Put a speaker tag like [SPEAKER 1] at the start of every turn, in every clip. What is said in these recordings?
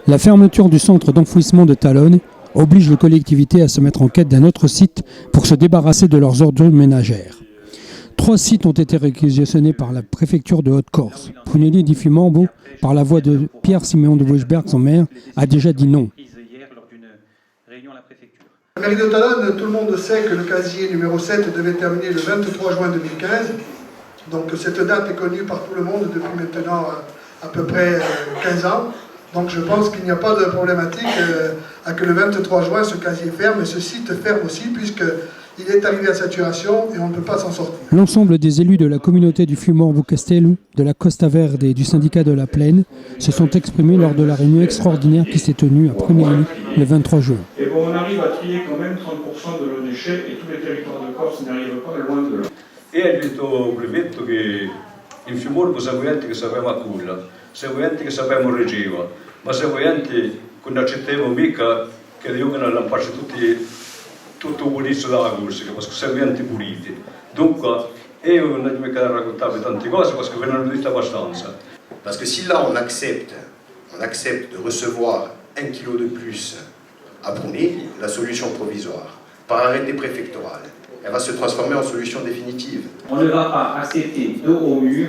[SPEAKER 1] La fermeture du centre d'enfouissement de Talonne oblige les collectivités à se mettre en quête d'un autre site pour se débarrasser de leurs ordures ménagères. 3 sites ont été réquisitionnés par la préfecture de Haute-Corse. Prunelli di Fiumorbo, par la voix de Pierre-Siméon de Wechberg, son maire, a déjà dit non.
[SPEAKER 2] La mairie de Talonne, tout le monde sait que le casier numéro 7 devait terminer le 23 juin 2015. Donc cette date est connue par tout le monde depuis maintenant à peu près 15 ans. Donc je pense qu'il n'y a pas de problématique à que le 23 juin ce casier ferme et ce site ferme aussi puisqu'il est arrivé à saturation et on ne peut pas s'en sortir.
[SPEAKER 1] L'ensemble des élus de la communauté du Fiumorbo Castello, de la Costa Verde et du syndicat de la Plaine se sont exprimés lors de la réunion extraordinaire qui s'est tenue à Prunelli le 23 juin.
[SPEAKER 3] Et bon, on arrive à trier quand même 30% de nos déchets et tous les territoires de Corse n'y arrivent pas loin de là.
[SPEAKER 4] E ha detto Brevetto che in Fiumorbo siamo gente che sappiamo a culla, siamo gente che sappiamo reggeva, ma siamo gente che non accettiamo mica che dicono a lamparci tutto buonissimo dalla corsa, perché siamo gente puliti. Dunque, io non mi quero raccontare tante cose perché ve ne hanno detto abbastanza.
[SPEAKER 5] Parce que si là on accepte de recevoir 1 kilo de plus à Prunelli, la solution provisoire, par arrêté préfectoral, elle va se transformer en solution définitive.
[SPEAKER 6] On ne va pas accepter dos au mur,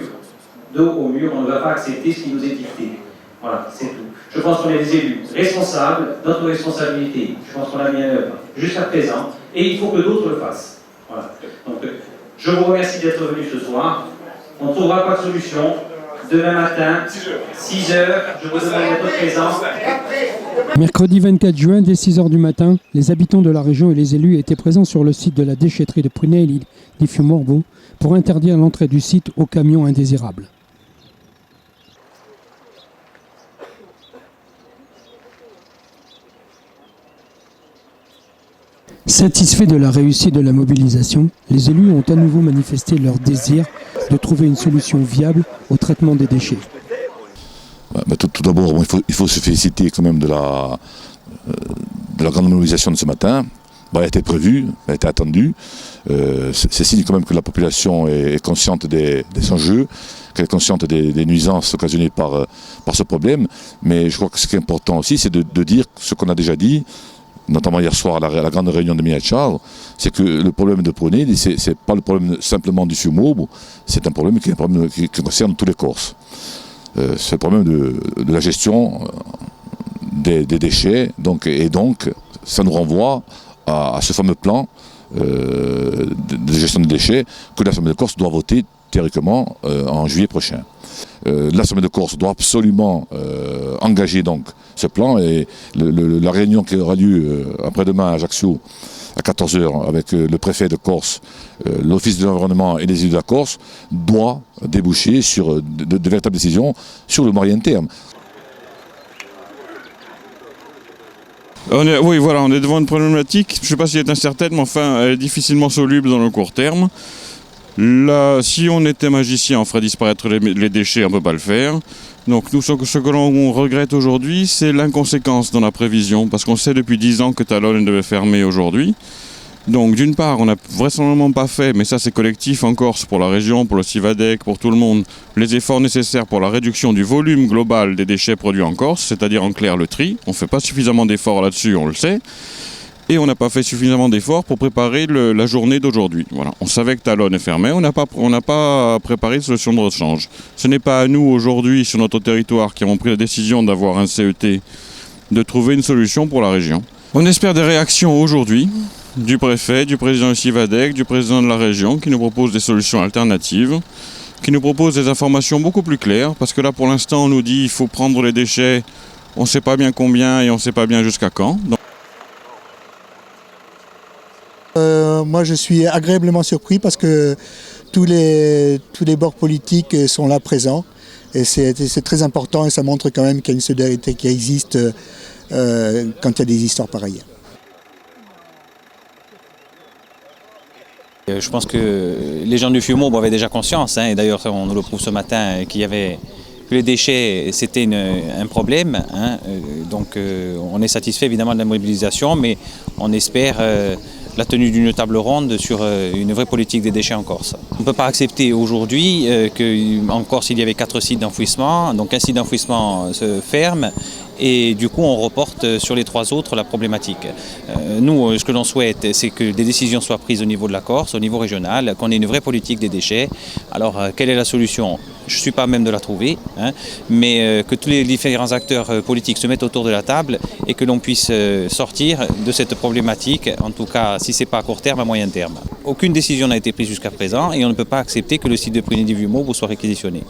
[SPEAKER 6] on ne va pas accepter ce qui nous est dicté. Voilà, c'est tout. Je pense qu'on est des élus responsables, notre responsabilité, je pense qu'on l'a mis en œuvre jusqu'à présent, et il faut que d'autres le fassent. Voilà. Donc, je vous remercie d'être venus ce soir. On ne trouvera pas de solution. Demain matin, 6 heures, je vous demande votre présence.
[SPEAKER 1] Mercredi 24 juin, dès 6 h du matin, les habitants de la région et les élus étaient présents sur le site de la déchetterie de Prunelli di Fiumorbo pour interdire l'entrée du site aux camions indésirables. Satisfaits de la réussite de la mobilisation, les élus ont à nouveau manifesté leur désir de trouver une solution viable au traitement des déchets.
[SPEAKER 7] Tout d'abord, il faut se féliciter quand même de la grande mobilisation de ce matin. Elle était prévue, elle était attendue. C'est signe quand même que la population est consciente des enjeux, qu'elle est consciente des nuisances occasionnées par ce problème. Mais je crois que ce qui est important aussi, c'est de dire ce qu'on a déjà dit, notamment hier soir à la grande réunion de Miachar, c'est que le problème de Prunelli, ce n'est pas le problème simplement du Fiumorbo, c'est un problème qui concerne tous les Corses. C'est le problème de la gestion des déchets, donc ça nous renvoie à ce fameux plan de gestion des déchets que l'Assemblée de Corse doit voter théoriquement en juillet prochain. L'Assemblée de Corse doit absolument engager donc ce plan et la réunion qui aura lieu après-demain à Ajaccio à 14 h avec le préfet de Corse, l'Office de l'environnement et les élus de la Corse doit déboucher sur de véritables décisions sur le moyen terme.
[SPEAKER 3] On est devant une problématique, je ne sais pas si elle est incertaine, mais enfin elle est difficilement soluble dans le court terme. Là, si on était magicien, on ferait disparaître les déchets, on ne peut pas le faire. Donc nous, ce que l'on regrette aujourd'hui, c'est l'inconséquence dans la prévision, parce qu'on sait depuis 10 ans que Talonne devait fermer aujourd'hui. Donc d'une part, on n'a vraisemblablement pas fait, mais ça c'est collectif en Corse, pour la région, pour le Civadec, pour tout le monde, les efforts nécessaires pour la réduction du volume global des déchets produits en Corse, c'est-à-dire en clair le tri. On ne fait pas suffisamment d'efforts là-dessus, on le sait. Et on n'a pas fait suffisamment d'efforts pour préparer la journée d'aujourd'hui. Voilà. On savait que Talonne est fermé, on n'a pas préparé de solution de rechange. Ce n'est pas à nous aujourd'hui, sur notre territoire, qui avons pris la décision d'avoir un CET, de trouver une solution pour la région. On espère des réactions aujourd'hui du préfet, du président du Civadec, du président de la région, qui nous proposent des solutions alternatives, qui nous proposent des informations beaucoup plus claires, parce que là pour l'instant on nous dit qu'il faut prendre les déchets, on ne sait pas bien combien et on ne sait pas bien jusqu'à quand.
[SPEAKER 8] Moi je suis agréablement surpris parce que tous les bords politiques sont là présents et c'est très important et ça montre quand même qu'il y a une solidarité qui existe quand il y a des histoires pareilles.
[SPEAKER 9] Je pense que les gens du Fiumorbo avaient déjà conscience, et d'ailleurs on nous le prouve ce matin, que les déchets c'était un problème. Donc on est satisfait évidemment de la mobilisation, mais on espère la tenue d'une table ronde sur une vraie politique des déchets en Corse. On ne peut pas accepter aujourd'hui qu'en Corse il y avait 4 sites d'enfouissement, donc un site d'enfouissement se ferme et du coup on reporte sur les 3 autres la problématique. Nous, ce que l'on souhaite, c'est que des décisions soient prises au niveau de la Corse, au niveau régional, qu'on ait une vraie politique des déchets. Alors, quelle est la solution ? Je ne suis pas même de la trouver, mais que tous les différents acteurs politiques se mettent autour de la table et que l'on puisse sortir de cette problématique, en tout cas, si ce n'est pas à court terme, à moyen terme. Aucune décision n'a été prise jusqu'à présent et on ne peut pas accepter que le site de Prunay-du-Vieux-Maubourg soit réquisitionné.